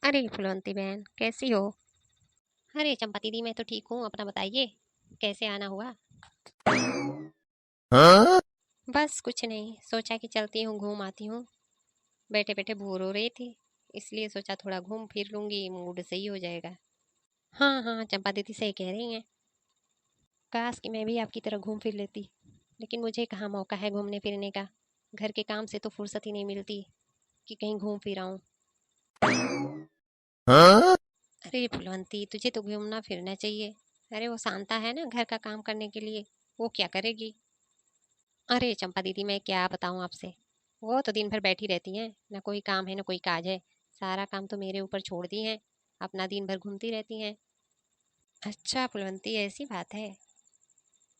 अरे फुलवंती बहन, कैसी हो? अरे चंपा दीदी, मैं तो ठीक हूँ। अपना बताइए, कैसे आना हुआ? हाँ? बस कुछ नहीं, सोचा कि चलती हूँ, घूम आती हूँ। बैठे बैठे बोर हो रही थी, इसलिए सोचा थोड़ा घूम फिर लूंगी, मूड सही हो जाएगा। हाँ हाँ, चंपा दीदी सही कह रही हैं। काश कि मैं भी आपकी तरह घूम फिर लेती, लेकिन मुझे कहाँ मौका है घूमने फिरने का। घर के काम से तो फुर्सत ही नहीं मिलती कि कहीं घूम फिर आऊँ। हाँ? अरे फुलवंती, तुझे तो घूमना फिरना चाहिए। अरे वो शांता है ना घर का काम करने के लिए, वो क्या करेगी? अरे चंपा दीदी, मैं क्या बताऊं आपसे। वो तो दिन भर बैठी रहती हैं, ना कोई काम है ना कोई काज है। सारा काम तो मेरे ऊपर छोड़ दी हैं, अपना दिन भर घूमती रहती हैं। अच्छा फुलवंती, ऐसी बात है?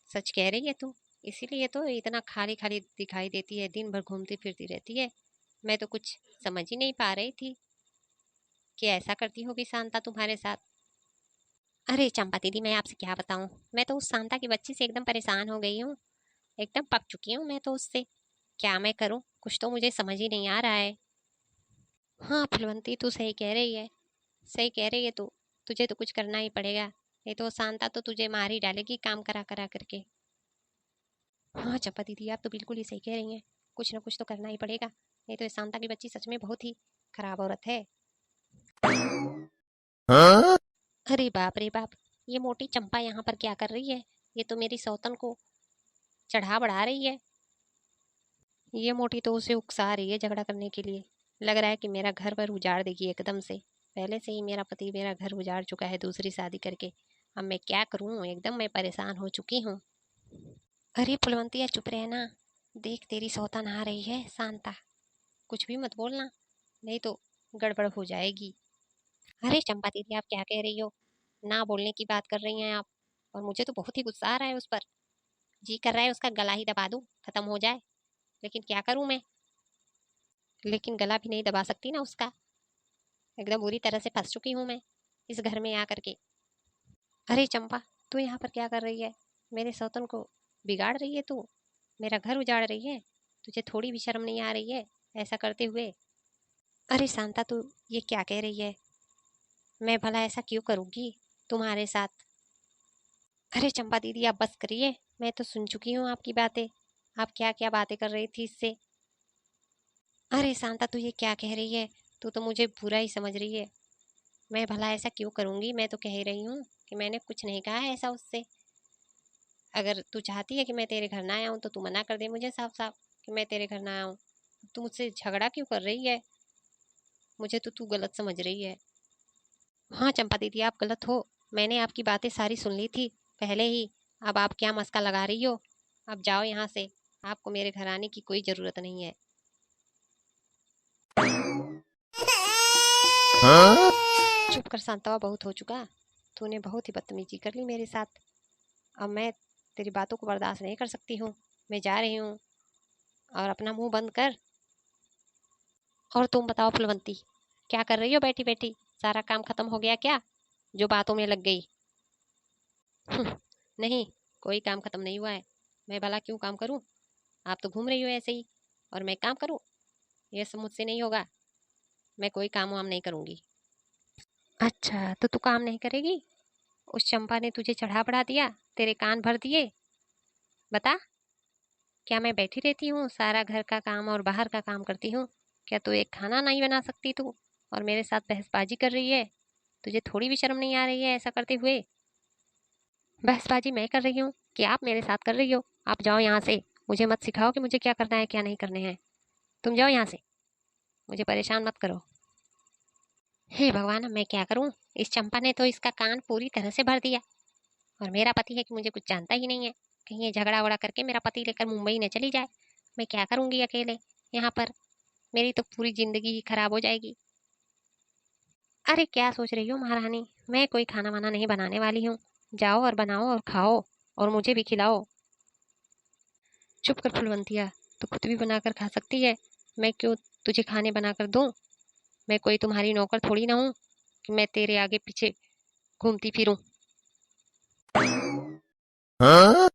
सच कह रही है तू? इसीलिए तो इतना खाली खाली दिखाई देती है, दिन भर घूमती फिरती रहती है। मैं तो कुछ समझ ही नहीं पा रही थी कि ऐसा करती होगी शांता तुम्हारे साथ। अरे चंपा दीदी, मैं आपसे क्या बताऊं। मैं तो उस शांता की बच्ची से एकदम परेशान हो गई हूँ। एकदम पक चुकी हूँ मैं तो उससे। क्या मैं करूँ, कुछ तो मुझे समझ ही नहीं आ रहा है। हाँ फुलवंती, तू सही कह रही है। सही कह रही है तू। तुझे तो कुछ करना ही पड़ेगा, नहीं तो वो शांता तो तुझे मार ही डालेगी काम करा करा करके। हाँ चंपा दीदी, आप तो बिल्कुल ही सही कह रही हैं। कुछ ना कुछ तो करना ही पड़ेगा, नहीं तो ये शांता की बच्ची सच में बहुत ही खराब औरत है। हाँ? अरे बाप रे बाप, ये मोटी चंपा यहाँ पर क्या कर रही है? ये तो मेरी सौतन को चढ़ा बढ़ा रही है। ये मोटी तो उसे उकसा रही है झगड़ा करने के लिए। लग रहा है कि मेरा घर पर उजाड़ देगी एकदम से। पहले से ही मेरा पति मेरा घर उजाड़ चुका है दूसरी शादी करके। अब मैं क्या करूं, एकदम मैं परेशान हो चुकी हूँ। अरे फुलवंतिया, चुप रहना। देख, तेरी सौतन आ रही है शांता। कुछ भी मत बोलना, नहीं तो गड़बड़ हो जाएगी। अरे चंपा दीदी, आप क्या कह रही हो? ना बोलने की बात कर रही हैं आप। और मुझे तो बहुत ही गुस्सा आ रहा है उस पर। जी कर रहा है उसका गला ही दबा दूं, खत्म हो जाए। लेकिन क्या करूं मैं? लेकिन गला भी नहीं दबा सकती ना उसका। एकदम बुरी तरह से फंस चुकी हूँ मैं इस घर में आकर के। अरे चंपा, तू यहाँ पर क्या कर रही है? मेरे सौतन को बिगाड़ रही है तू। मेरा घर उजाड़ रही है। तुझे थोड़ी भी शर्म नहीं आ रही है ऐसा करते हुए? अरे शांता, तू ये क्या कह रही है? मैं भला ऐसा क्यों करूँगी तुम्हारे साथ? अरे चंपा दीदी, आप बस करिए। मैं तो सुन चुकी हूँ आपकी बातें। आप क्या क्या बातें कर रही थी इससे। अरे शांता, तू ये क्या कह रही है? तू तो मुझे बुरा ही समझ रही है। मैं भला ऐसा क्यों करूँगी? मैं तो कह ही रही हूँ कि मैंने कुछ नहीं कहा है ऐसा उससे। अगर तू चाहती है कि मैं तेरे घर ना आऊँ तो तू मना कर दे मुझे साफ साफ कि मैं तेरे घर ना आऊँ। तू मुझसे झगड़ा क्यों कर रही है? मुझे तो तू गलत समझ रही है। हाँ चंपा दीदी, आप गलत हो। मैंने आपकी बातें सारी सुन ली थी पहले ही। अब आप क्या मस्का लगा रही हो? अब जाओ यहाँ से। आपको मेरे घर आने की कोई ज़रूरत नहीं है। हाँ? चुप कर शांतवा, बहुत हो चुका। तूने बहुत ही बदतमीजी कर ली मेरे साथ। अब मैं तेरी बातों को बर्दाश्त नहीं कर सकती हूँ। मैं जा रही हूँ। और अपना मुंह बंद कर। और तुम बताओ फुलवंती, क्या कर रही हो बैठी बैठी? सारा काम खत्म हो गया क्या, जो बातों में लग गई? नहीं, कोई काम खत्म नहीं हुआ है। मैं भला क्यों काम करूं? आप तो घूम रही हो ऐसे ही, और मैं काम करूं? ये सब मुझसे नहीं होगा। मैं कोई काम वाम नहीं करूंगी। अच्छा, तो तू काम नहीं करेगी? उस चंपा ने तुझे चढ़ा बढ़ा दिया, तेरे कान भर दिए। बता, क्या मैं बैठी रहती हूँ सारा घर का काम और बाहर का काम करती हूँ? क्या तू एक खाना नहीं बना सकती तू? और मेरे साथ बहसबाजी कर रही है? तुझे थोड़ी भी शर्म नहीं आ रही है ऐसा करते हुए? बहसबाजी मैं कर रही हूँ कि आप मेरे साथ कर रही हो? आप जाओ यहाँ से। मुझे मत सिखाओ कि मुझे क्या करना है क्या नहीं करने हैं। तुम जाओ यहाँ से, मुझे परेशान मत करो। हे भगवान, अब मैं क्या करूँ? इस चंपा ने तो इसका कान पूरी तरह से भर दिया। और मेरा पति है कि मुझे कुछ जानता ही नहीं है। कहीं ये झगड़ा वगड़ा करके मेरा पति लेकर मुंबई न चली जाए। मैं क्या करूँगी अकेले यहाँ पर? मेरी तो पूरी जिंदगी ही खराब हो जाएगी। अरे क्या सोच रही हो महारानी? मैं कोई खाना वाना नहीं बनाने वाली हूँ। जाओ और बनाओ और खाओ, और मुझे भी खिलाओ। चुप कर फुलवंतिया, तू खुद भी बनाकर खा सकती है। मैं क्यों तुझे खाने बनाकर दूं? मैं कोई तुम्हारी नौकर थोड़ी ना हूँ कि मैं तेरे आगे पीछे घूमती फिरूं। हाँ?